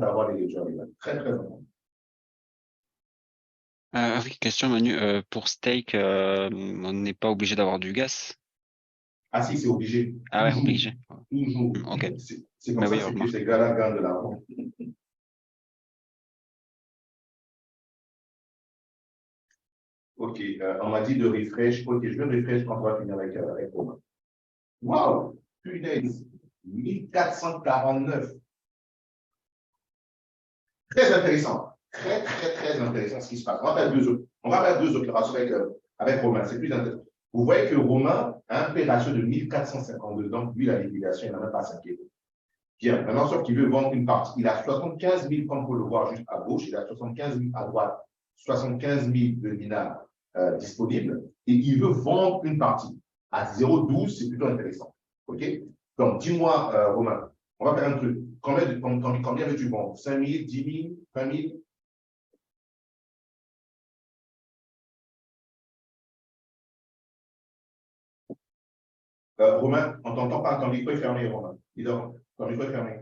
d'avoir des ledgers legal. Très, très important. Oui, question Manu. Pour Stake, on n'est pas obligé d'avoir du gas? Ah si, c'est obligé. Ah ouais, Toujours. obligé. Toujours. Ok. C'est comme Bah ça oui, que remarque. ces gars-là gagnent de l'argent. OK. On m'a dit de refresh. OK, je vais refresh quand on va finir avec Romain. Waouh! Punaise! 1449. Très intéressant. Très, très, très intéressant ce qui se passe. On va faire deux opérations avec Romain. C'est plus intéressant. Vous voyez que Romain a un P ratio de 1452. Donc, lui, la liquidation, il n'a même pas s'inquiéter. Bien. Maintenant, sauf qu'il veut vendre une partie. Il a 75 000, comme vous le voir juste à gauche. Il a 75 000 à droite. 75 000 de dinars disponibles. Et il veut vendre une partie. À 0,12, c'est plutôt intéressant. OK? Donc, dis-moi, Romain, on va faire un truc. Combien veux-tu vendre? 5 000, 10 000, 20 000? Romain, on ne t'entend pas, ton micro est fermé, Romain. Dis donc, ton micro est fermé.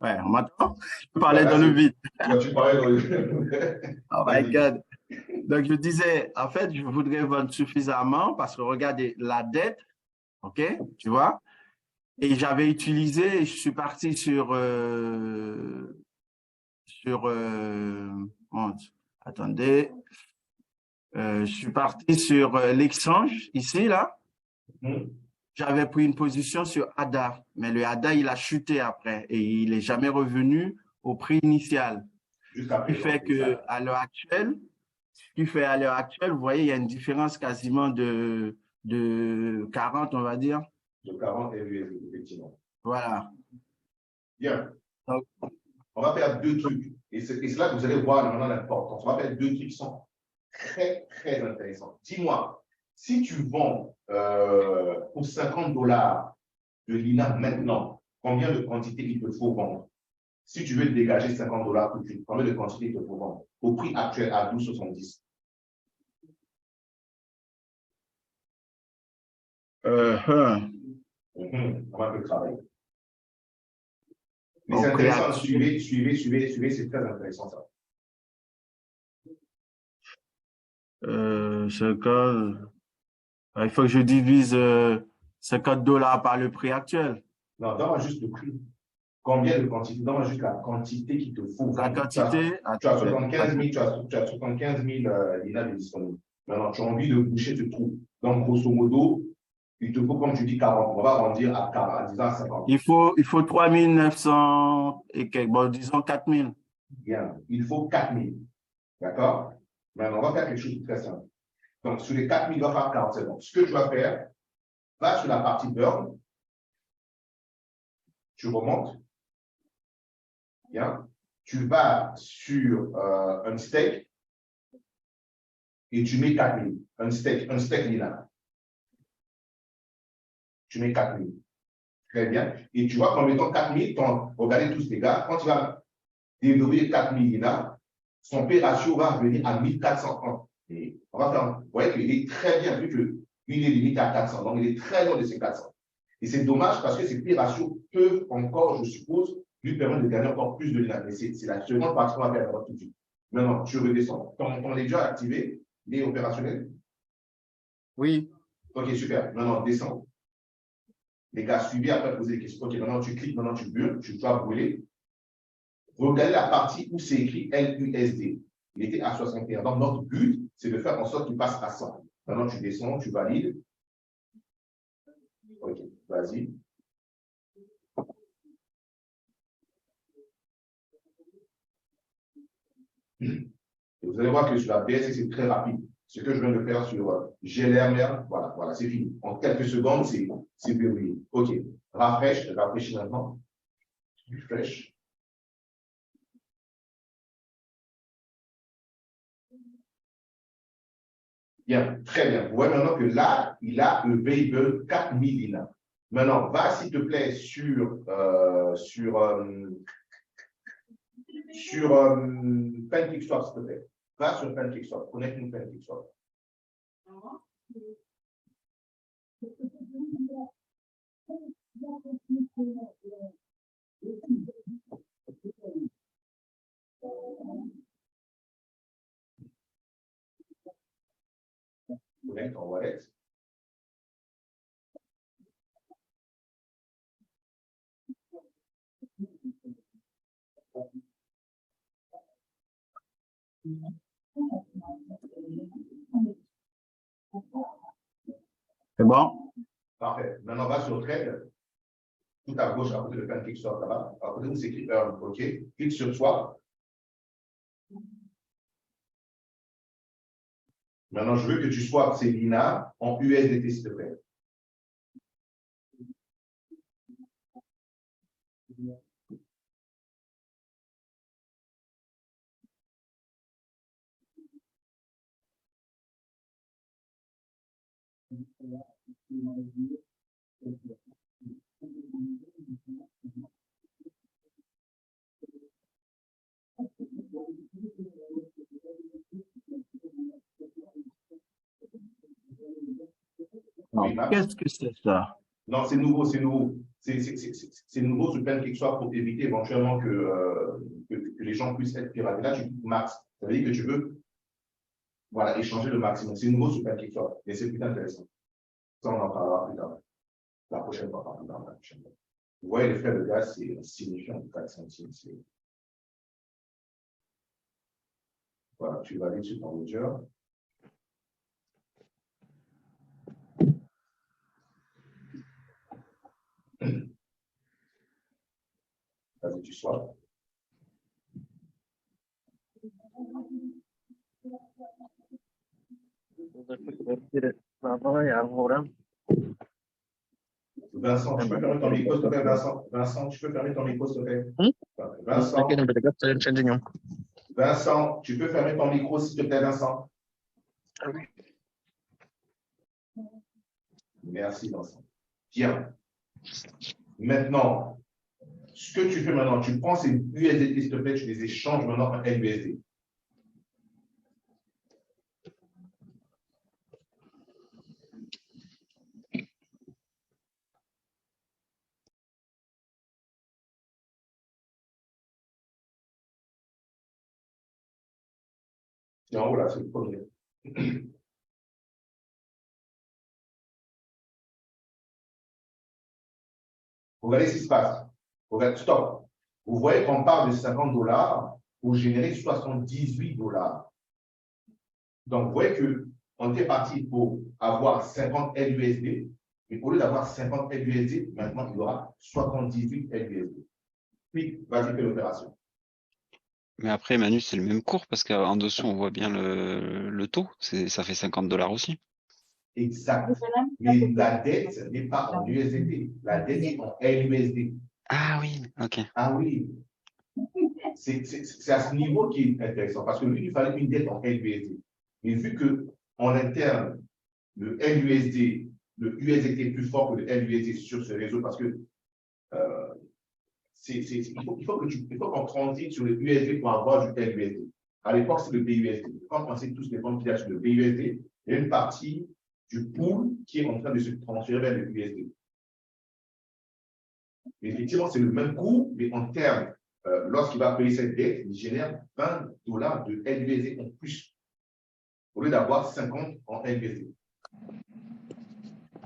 Ouais, on m'entend? Je parlais Voilà, dans le vide. tu parlais dans le... Oh my God. Donc, je disais, en fait, je voudrais vendre suffisamment parce que regardez, la dette, OK, tu vois, et j'avais utilisé, je suis parti bon, attendez, je suis parti sur l'exchange ici, là. J'avais pris une position sur ADA, mais le ADA, il a chuté après et il n'est jamais revenu au prix initial. Jusqu'à Ce qui présent, fait que à l'heure actuelle, vous voyez, il y a une différence quasiment de 40, on va dire. De 40 LUSD, effectivement. Voilà. Bien. Donc, on va faire deux trucs. Et c'est là que vous allez voir maintenant l'importance. On va faire deux trucs qui sont très, très intéressants. Dis-moi, si tu vends pour 50 dollars de l'INA maintenant, combien de quantité il te faut vendre? Si tu veux dégager 50 dollars tout de suite, combien de quantité il te faut vendre? Au prix actuel à 12,70. On va un peu travailler. Mais c'est intéressant, suivez, c'est très intéressant ça. Il faut que je divise 50 dollars par le prix actuel. Non, donne-moi juste le prix. Combien de quantité? Donne-moi juste la quantité qu'il te faut vendre. La quantité, tu as 75 000, tu as 75 000 dinars disponibles. Maintenant, tu as envie de boucher ce trou. Donc, grosso modo, il te faut, comme tu dis, 40. On va arrondir à 40, disons à 50. Il faut 3 900 et quelques, bon, disons 4 000. Bien, il faut 4 000. D'accord? Maintenant, on va faire quelque chose de très simple. Donc, sur les 4 000, on va faire 40 secondes. Ce que tu vas faire, va sur la partie burn, tu remontes. Bien. Tu vas sur un stake et tu mets 4 000. Un stake linéaire. Tu mets 4 000. Très bien. Et tu vois qu'en mettant 4 000, regardez tous les gars, quand tu vas développer 4 000 linéaires, son P ratio va revenir à 1401. Et on va faire, vous voyez qu'il est très bien, vu qu'il est limité à 400. Donc, il est très loin de ces 400. Et c'est dommage parce que ces P ratios peuvent encore, je suppose, lui permettre de gagner encore plus de linéaires. Mais c'est la seconde partie qu'on va faire tout de suite. Maintenant, tu redescends. Ton ledger activé, il est opérationnel? Oui. Ok, super. Maintenant, descends. Les gars, suivez après poser des questions. Ok, maintenant tu cliques, maintenant tu brûles, tu dois brûler. Regardez la partie où c'est écrit LUSD. Il était à 61. Donc, notre but, c'est de faire en sorte qu'il passe à 100. Maintenant, tu descends, tu valides. Ok, vas-y. Et vous allez voir que sur la BS, c'est très rapide. Ce que je viens de faire sur GLRMR, voilà, c'est fini. En quelques secondes, c'est verrouillé. Ok, rafraîchis maintenant. Refresh. Bien, très bien. Vous voyez maintenant que là, il a le Weibel 4000 dinars. Maintenant, va s'il te plaît sur PancakeSwap, s'il te plaît. Va sur PancakeSwap. Connecte-nous PancakeSwap. C'est bon? Parfait. Maintenant, on va sur Trade. Tout à gauche, à côté de Pancake Swap là-bas. À côté où c'est écrit Earn. OK. Clique sur Swap. Maintenant, je veux que tu swaps ces Lina en USDT, s'il te plaît. Qu'est-ce que c'est ça? Non, c'est nouveau, c'est nouveau. C'est nouveau sur Pancake Swap pour éviter éventuellement que les gens puissent être piratés. Là, tu cliques max. Ça veut dire que tu veux voilà, échanger le maximum. C'est nouveau sur Pancake Swap, mais c'est plus intéressant. Ça, on en parlera plus tard. La prochaine fois, plus tard, la prochaine fois. Vous voyez, les frais de gaz, c'est signifiant, 4 centimes. Voilà, tu valides sur ton ledger. Vas-y, tu swaps. Vincent, tu peux fermer ton micro, s'il te plaît, Vincent. Vincent, tu peux fermer ton micro, s'il te plaît. Vincent, tu peux fermer ton micro, s'il te plaît, Vincent. Merci, Vincent. Bien. Maintenant, ce que tu fais maintenant, tu prends ces USDT, s'il te plaît, tu les échanges maintenant en LUSD. C'est en haut là, c'est le premier. Regardez ce qui se passe. Regardez, stop. Vous voyez qu'on parle de 50 $ pour générer 78 $. Donc, vous voyez qu'on était parti pour avoir 50 LUSD, mais au lieu d'avoir 50 LUSD, maintenant, il y aura 78 LUSD. Puis, vas-y, fais l'opération. Mais après, Manu, c'est le même cours parce qu'en dessous, on voit bien le taux. Ça fait 50 $ aussi. Exact. Mais la dette n'est pas en USD. La dette est en LUSD. Ah oui, ok. Ah oui. C'est à ce niveau qui est intéressant parce que lui, il fallait une dette en LUSD. Mais vu qu'en interne, le LUSD, le USDT est plus fort que le LUSD sur ce réseau parce que il faut qu'on transite sur le USD pour avoir du LUSD. À l'époque, c'est le BUSD. Quand on sait tous les banques qui achètent le BUSD, il y a une partie du pool qui est en train de se transférer vers le USD. Mais effectivement, c'est le même coût, mais en termes, lorsqu'il va payer cette dette, il génère 20 $ de LUSD en plus, au lieu d'avoir 50 en LUSD.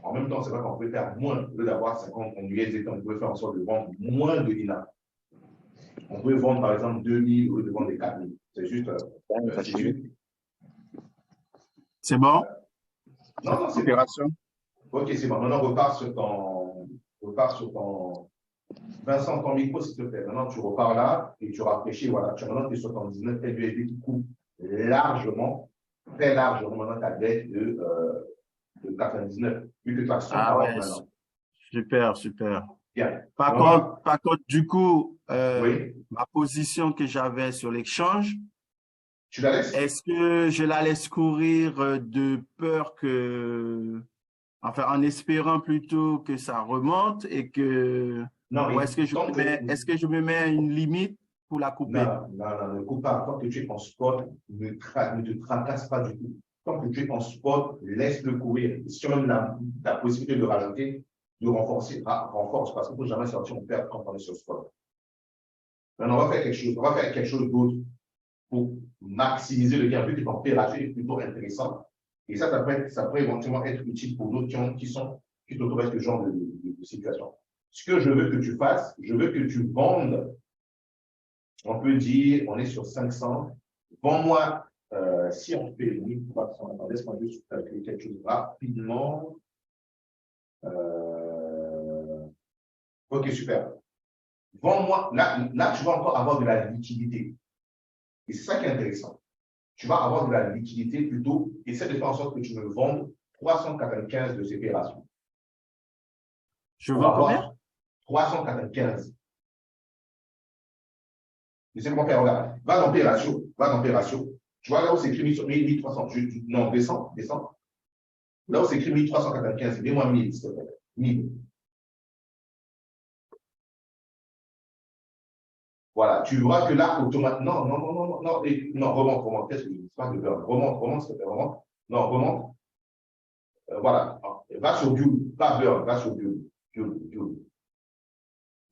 En même temps, c'est vrai qu'on peut faire moins, au lieu d'avoir 50 en USD, on peut faire en sorte de vendre moins de Lina. On peut vendre par exemple 2000 au lieu de vendre des 4000. C'est juste. C'est bon? Non, c'est opération. Ok, c'est bon. Maintenant, repars sur ton. Vincent, ton micro, s'il te plaît. Maintenant, tu repars là et tu rafraîchis. Voilà, tu as maintenant tes 79 LUSD qui coupent largement, très largement maintenant ta dette de 99, vu que tu as 140 maintenant. Super, super. Bien. Par contre, du coup, oui. ma position que j'avais sur l'échange, tu la laisses? Est-ce que je la laisse courir de peur enfin, en espérant plutôt que ça remonte et que, non, ou est-ce que je me mets une limite pour la couper? Non, ne coupe pas. Tant que tu es en spot, ne te tracasse pas du tout. Tant que tu es en spot, laisse-le courir. Si tu as même la possibilité de rajouter, de renforcer, renforce, parce qu'il ne faut jamais sortir en perte quand on est sur spot. Maintenant, on va faire quelque chose d'autre pour maximiser le gain, vu que ton opération est plutôt intéressant. Et ça peut éventuellement être utile pour d'autres qui t'autorisent ce genre de situation. Ce que je veux que tu fasses, je veux que tu vendes On peut dire, on est sur 500. Vends-moi, si on fait 1300, attends, laisse-moi juste calculer quelque chose rapidement. Ok, super. Vends-moi, là, tu vas encore avoir de la liquidité. Et c'est ça qui est intéressant. Tu vas avoir de la liquidité plutôt. Essaie de faire en sorte que tu me vendes 395 de ces opérations. Je vends combien? 395. Tu sais comment faire, regarde. Va dans tes ratios. Tu vois là où c'est écrit 1300. Non, descends. Là où c'est écrit 1395, mets-moi 1000, s'il te plaît. 1000. Voilà, tu vois que là, automatiquement, non, remonte, qu'est-ce que c'est pas de burn, remonte, s'il te plaît, remonte, non, remonte, voilà, va sur Build, pas burn, va sur Build.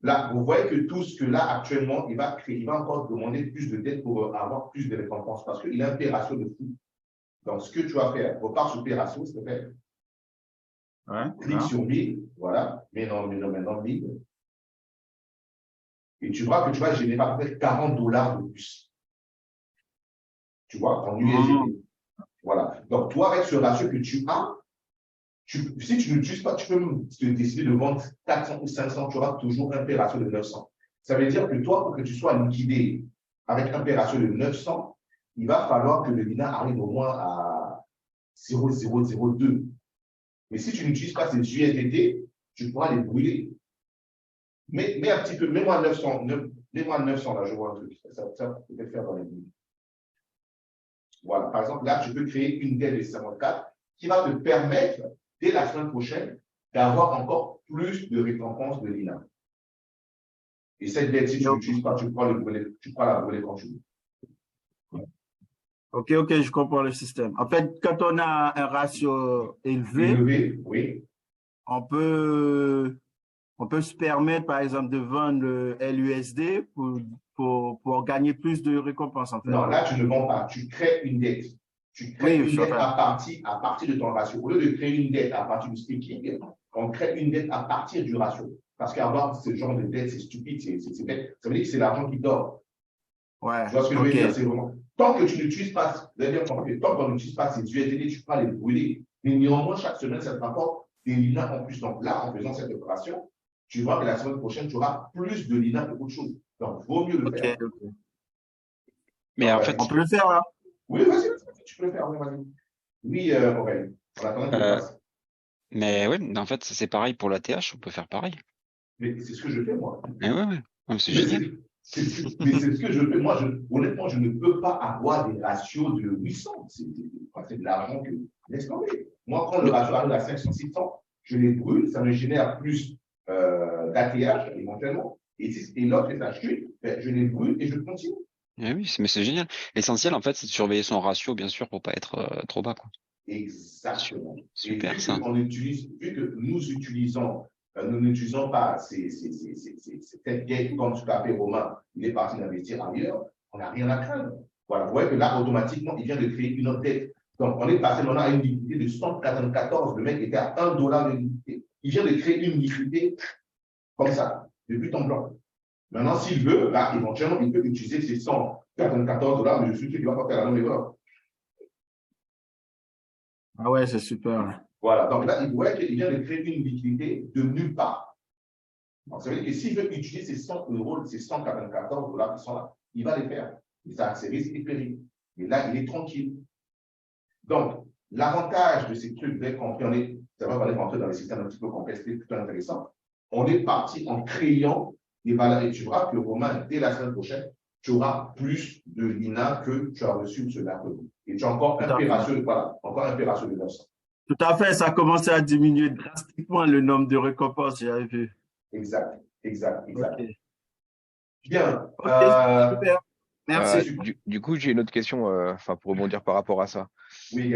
Là, vous voyez que tout ce que là, actuellement, il va créer, il va encore demander plus de dettes pour avoir plus de récompenses parce qu'il a un P ratio de fou. Donc, ce que tu vas faire, repars sur P ratio, s'il te plaît. Ouais, Clique sur 1000, voilà, maintenant 1000. Et tu vois que tu vas générer à peu près $40 de plus. Tu vois, en USD. Voilà. Donc, toi, avec ce ratio que tu as, si tu n'utilises pas, tu peux même décider de vendre 400 ou 500, tu auras toujours un P ratio de 900. Ça veut dire que toi, pour que tu sois liquidé avec un P ratio de 900, il va falloir que le Lina arrive au moins à 0,002. Mais si tu n'utilises pas ces USDT, tu pourras les brûler. Mais un petit peu, mets-moi 900, mets-moi 900 là, je vois un truc. Ça peut peut-être faire dans les lignes. Voilà, par exemple, là, tu peux créer une dette de 54 qui va te permettre, dès la semaine prochaine, d'avoir encore plus de récompenses de l'INA. Et cette dette, si tu ne l'utilises pas, tu pourras la brûler quand tu veux. Ok, je comprends le système. En fait, quand on a un ratio élevé, oui. on peut se permettre, par exemple, de vendre le LUSD pour gagner plus de récompenses, en fait. Non, là, tu ne vends pas. Tu crées une dette. Tu crées une dette à partir de ton ratio. Au lieu de créer une dette à partir du staking, on crée une dette à partir du ratio. Parce qu'avoir ce genre de dette, c'est stupide, c'est bête. Ça veut dire que c'est l'argent qui dort. Ouais. Tu vois ce que je veux dire? C'est vraiment. Tant que tu n'utilises pas, tant qu'on n'utilise pas ces USDT, tu peux les brûler. Mais néanmoins, chaque semaine, ça te rapporte des linas en plus. Donc là, en faisant cette opération, tu vois que la semaine prochaine, tu auras plus de linas que autre chose. Donc, vaut mieux le faire. Okay. Mais en fait, on peut le faire là. Oui, vas-y, tu peux le faire. Oui, vas-y. Oui, Aurèle. On attend qu'il passe. Mais oui, en fait, c'est pareil pour la TH, on peut faire pareil. Mais c'est ce que je fais, moi. Mais ouais. C'est génial. Mais c'est ce que je fais. Moi, honnêtement, je ne peux pas avoir des ratios de 800. C'est de l'argent que. Laisse tomber. Moi, quand le ratio arrive à 500, 600, je les brûle. Ça me génère plus d'ATH éventuellement. Et l'autre, ça chute, je les brûle et je continue. Eh oui, mais c'est génial. L'essentiel, en fait, c'est de surveiller son ratio, bien sûr, pour pas être trop bas, quoi. Exactement. Super, et ça. vu que nous n'utilisons pas cette dette comme ce qu'a fait Romain, il est parti d'investir ailleurs, on n'a rien à craindre. Voilà, vous voyez que là, automatiquement, il vient de créer une autre dette. Donc, on est passé maintenant à une liquidité de 194. Le mec était à $1 de liquidité. Il vient de créer une liquidité comme ça, de but en blanc. Maintenant, s'il veut, là, éventuellement, il peut utiliser ces $194, mais je suis sûr qu'il va pas faire la même erreur. Ah ouais, c'est super. Voilà, donc là, il voit qu'il vient de créer une liquidité de nulle part. Donc, ça veut dire que s'il veut utiliser ces 100 euros, ces $194 qui sont là, il va les faire. Et ça, c'est risque et péril. Et là, il est tranquille. Donc, l'avantage de ces trucs, dès qu'on fait, ça va aller rentrer dans les systèmes un petit peu complexes, c'est plutôt intéressant. On est parti en créant des valeurs. Et tu verras que, Romain, dès la semaine prochaine, tu auras plus de l'INA que tu as reçu ce mercredi. Et tu as encore un P ratio de 900. Tout à fait, ça a commencé à diminuer drastiquement le nombre de récompenses, j'avais vu. Exact. Okay. Bien. Super. Merci. Du coup, j'ai une autre question, pour rebondir par rapport à ça. Oui,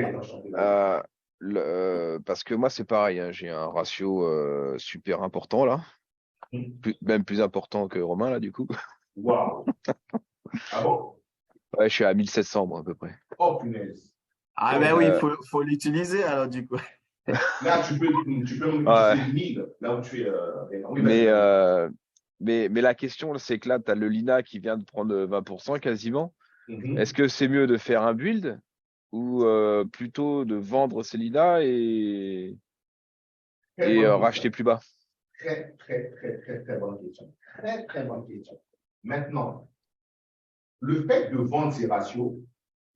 parce que moi, c'est pareil, hein, j'ai un ratio super important là, même plus important que Romain là, du coup. Waouh. Ah bon? Ouais, je suis à 1700 moi à peu près. Oh punaise. Ah ben oui, il faut l'utiliser alors du coup. Là, tu peux utiliser 1000, là où tu es. mais la question, c'est que là, tu as le Lina qui vient de prendre 20% quasiment. Mhm. Est-ce que c'est mieux de faire un build ou plutôt de vendre ces Lina et Très bonne racheter question. plus bas? Très, très, très, très, très bonne question. Très, très bonne question. Maintenant, le fait de vendre ces ratios,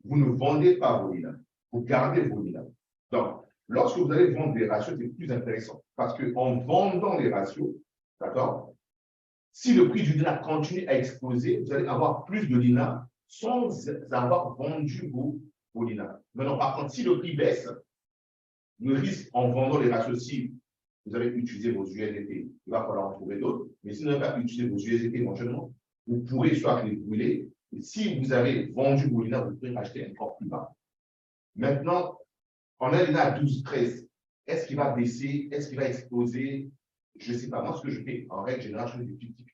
vous ne vendez pas vos linas, vous gardez vos linas. Donc, lorsque vous allez vendre des ratios, c'est plus intéressant parce qu'en vendant les ratios, d'accord, si le prix du lina continue à exploser, vous allez avoir plus de lina sans avoir vendu vos linas. Maintenant, par contre, si le prix baisse, le risque en vendant les ratios, si vous avez utilisé vos USDT, il va falloir en trouver d'autres. Mais si vous n'avez pas utilisé vos USDT éventuellement, vous pourrez soit les brûler. Et si vous avez vendu vos linas, vous pourrez acheter encore plus bas. Maintenant, on a l'INA à 12, 13. Est-ce qu'il va baisser? Est-ce qu'il va exploser? Je ne sais pas. Moi, ce que je fais, en règle générale, je fais des petits.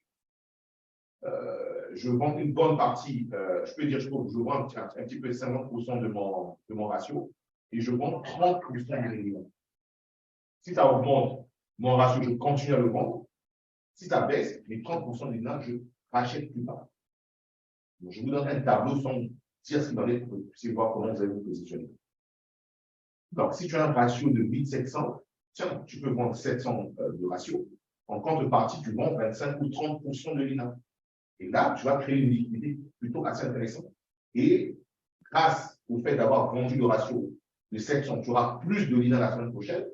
Je vends une bonne partie, je peux dire, je vends un petit peu 50% de mon ratio et je vends 30% de mes linas. Si ça augmente mon ratio, je continue à le vendre. Si ça baisse, les 30% des linas, je rachète plus bas. Donc, je vous donne un tableau sans dire ce qu'il en est pour que vous puissiez voir comment vous allez vous positionner. Donc, si tu as un ratio de 1700, tiens, tu peux vendre 700 de ratio. En contrepartie, tu vends 25 ou 30% de l'INA. Et là, tu vas créer une liquidité plutôt assez intéressante. Et grâce au fait d'avoir vendu le ratio de 700, tu auras plus de l'INA la semaine prochaine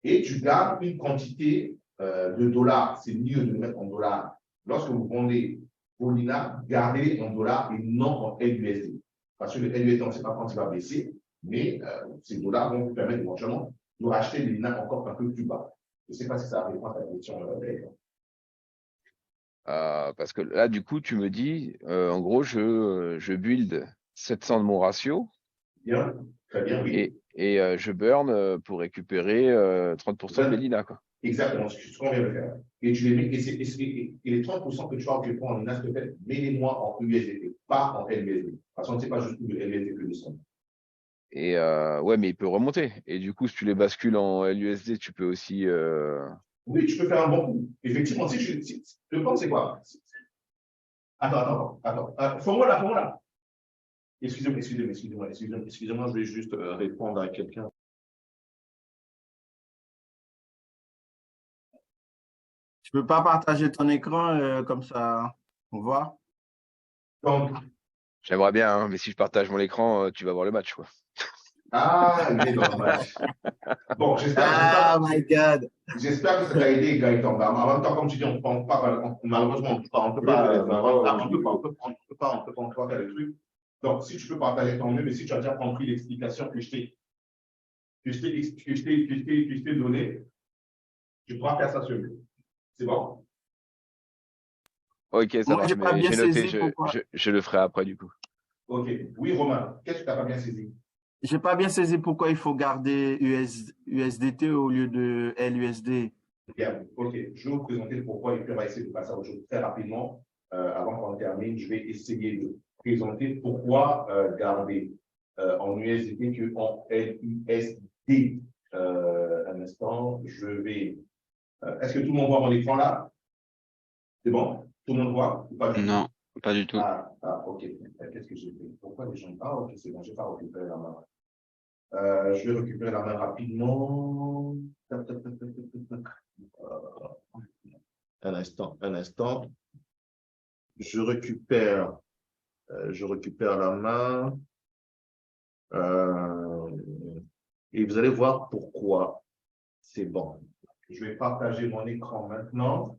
et tu gardes une quantité de dollars. C'est mieux de le mettre en dollars. Lorsque vous vendez vos l'INA, gardez en dollars et non en LUSD. Parce que le LUSD, on ne sait pas quand il va baisser. Mais ces dollars vont vous permettre éventuellement de racheter les linas encore un peu plus bas. Je ne sais pas si ça répond à ta question. Parce que là, du coup, tu me dis, en gros, je build 700 de mon ratio. Bien, très bien, oui. Et je burn pour récupérer 30% de mes linas, quoi. Exactement, ce qu'on vient de faire. Et tu les mets, et les 30% que tu as occupés en linas, s'il te plaît, mets-les-moi en USDT, pas en LUSD. Parce qu'on ne sait pas jusqu'où le LUSD peut descendre. Et ouais, mais il peut remonter. Et du coup, si tu les bascules en LUSD, tu peux aussi. Oui, tu peux faire un bon coup. Effectivement, le plan, c'est quoi? Attends. Fais-moi là. Excusez-moi, je vais juste répondre à quelqu'un. Tu peux pas partager ton écran comme ça, on voit? Donc, J'aimerais bien, hein, mais si je partage mon écran, tu vas voir le match, quoi. il est dans le match. Bon, Ah, my God. j'espère que ça t'a aidé, Gaëtan. En même temps, comme tu dis, malheureusement, on ne peut pas encore faire le truc. Donc, si tu peux partager, tant mieux, mais si tu as déjà compris l'explication que je t'ai donnée, tu pourras faire ça sur lui. C'est bon? Ok, ça Moi, marche, j'ai pas mais bien j'ai noté, saisi pourquoi. je le ferai après, du coup. Ok. Oui, Romain, qu'est-ce que tu n'as pas bien saisi? J'ai pas bien saisi pourquoi il faut garder USDT au lieu de LUSD. Bien, ok. Je vais vous présenter pourquoi et puis on va essayer de passer à autre chose très rapidement. Avant qu'on termine, je vais essayer de présenter pourquoi garder en USDT que en LUSD. Un instant, je vais. Est-ce que tout le monde voit mon écran là? C'est bon? Tout le monde voit ou pas du tout? Non, pas du tout. Ok. Qu'est-ce que j'ai fait? Pourquoi les gens. Ah, ok, c'est bon, je n'ai pas récupéré la main. Je vais récupérer la main rapidement. Un instant. Je récupère la main. Et vous allez voir pourquoi c'est bon. Je vais partager mon écran maintenant.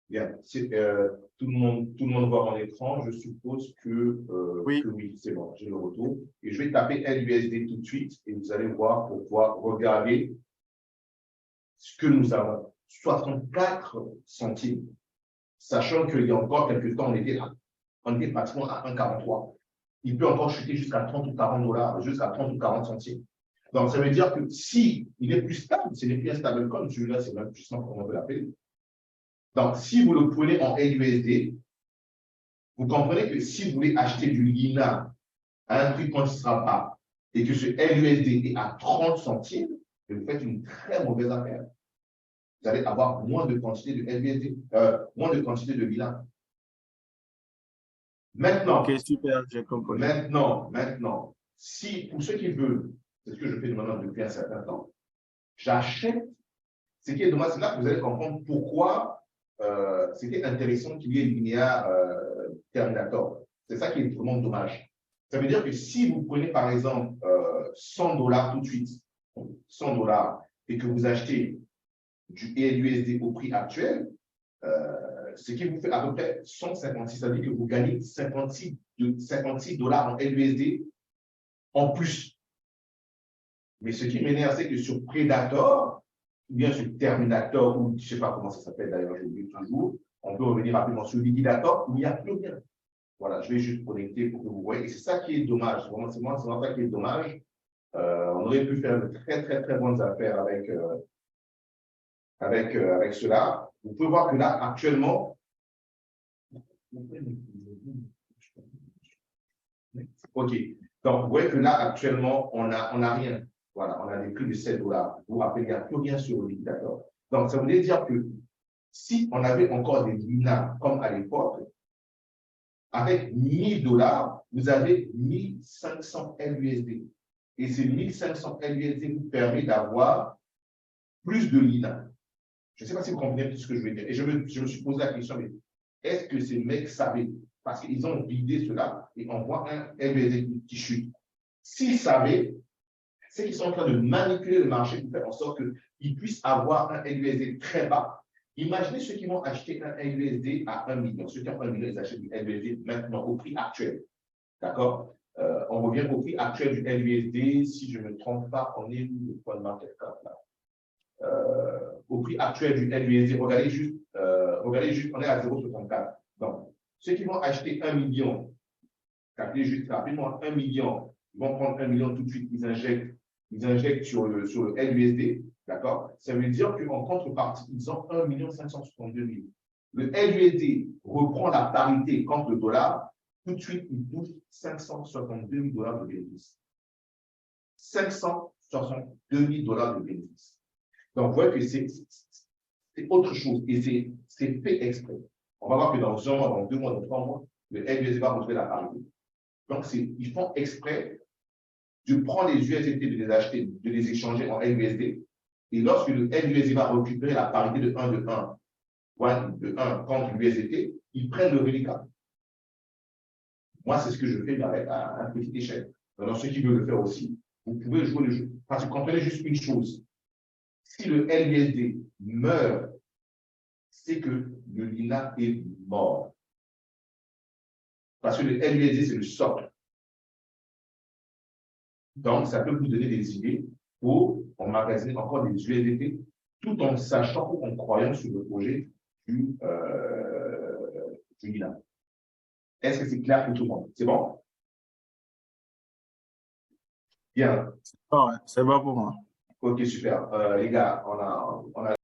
Bien, tout le monde voit mon écran. Je suppose que oui, c'est bon, j'ai le retour. Et je vais taper LUSD tout de suite et vous allez voir pourquoi. Regardez ce que nous avons. 64 centimes, sachant qu'il y a encore quelques temps, on était pratiquement à 1,43. Il peut encore chuter jusqu'à 30 ou 40 dollars, jusqu'à 30 ou 40 centimes. Donc, ça veut dire que si il est plus stable, ce n'est plus un stablecoin, celui-là, c'est même plus simple comme on peut l'appeler. Donc, si vous le prenez en LUSD, vous comprenez que si vous voulez acheter du Lina à un prix quand il sera bas et que ce LUSD est à 30 centimes, vous faites une très mauvaise affaire. vous allez avoir moins de quantité de LUSD, moins de quantité de Lina. Maintenant, Ok, super, j'ai compris. maintenant, si pour ceux qui veulent, c'est ce que je fais maintenant depuis un certain temps, j'achète. Ce qui est dommage, c'est là que vous allez comprendre pourquoi c'était intéressant qu'il y ait Linear Terminator. C'est ça qui est vraiment dommage. Ça veut dire que si vous prenez par exemple $100 tout de suite, $100, et que vous achetez du LUSD au prix actuel, ce qui vous fait à peu près 156, ça veut dire que vous gagnez 56 $ en LUSD en plus. Mais ce qui m'énerve, c'est que sur Predator, ou bien sur Terminator, ou je ne sais pas comment ça s'appelle d'ailleurs, je l'oublie toujours, on peut revenir rapidement sur Liquidator, où il n'y a plus rien. Voilà, je vais juste connecter pour que vous voyez. Et c'est ça qui est dommage. C'est vraiment ça qui est dommage. On aurait pu faire de très, très, très bonnes affaires avec cela. Vous pouvez voir que là, actuellement, OK. Donc, vous voyez que là, actuellement, on n'a rien. Voilà, on a des prix de $7. Vous vous rappelez, il n'y a plus rien sur le liquidateur. Donc, ça voulait dire que si on avait encore des Lina comme à l'époque, avec $1000, vous avez 1500 LUSD. Et ces 1500 LUSD vous permet d'avoir plus de Lina. Je ne sais pas si vous comprenez ce que je veux dire. Et je me suis posé la question, mais est-ce que ces mecs savaient? Parce qu'ils ont vidé cela et on voit un LUSD qui chute. S'ils savaient, c'est qu'ils sont en train de manipuler le marché pour faire en sorte qu'ils puissent avoir un LUSD très bas. Imaginez ceux qui vont acheter un LUSD à 1 million. Ceux qui ont 1 million, ils achètent du LUSD maintenant au prix actuel. D'accord? On revient au prix actuel du LUSD. Si je ne me trompe pas, on est où le point de market cap là? Au prix actuel du LUSD, regardez juste, on est à 0,64. Donc, ceux qui vont acheter 1 million, calculez juste rapidement 1 million, ils vont prendre 1 million tout de suite, ils injectent sur le LUSD, d'accord? Ça veut dire qu'en contrepartie, ils ont 1 562 000. Le LUSD reprend la parité contre le dollar, tout de suite, il touche $562 000 de bénéfice. $562 000 de bénéfice. Donc, vous voyez que c'est autre chose et c'est fait exprès. On va voir que dans un mois, dans 2 mois, dans 3 mois, le LUSD va retrouver la parité. Donc, ils font exprès de prendre les USDT, de les acheter, de les échanger en LUSD. Et lorsque le LUSD va récupérer la parité de 1 contre l'USDT, ils prennent le reliquat. Moi, c'est ce que je fais à une petite échelle. Alors, ceux qui veulent le faire aussi, vous pouvez jouer le jeu. Parce que comprenez juste une chose. Si le LUSD meurt, c'est que le Lina est mort. Parce que le LUSD, c'est le socle. Donc, ça peut vous donner des idées pour emmagasiner encore des USDT, tout en sachant ou en croyant sur le projet du Lina. Est-ce que c'est clair pour tout le monde? C'est bon? Bien. Oh, c'est bon pour moi. OK, super. Les gars, on a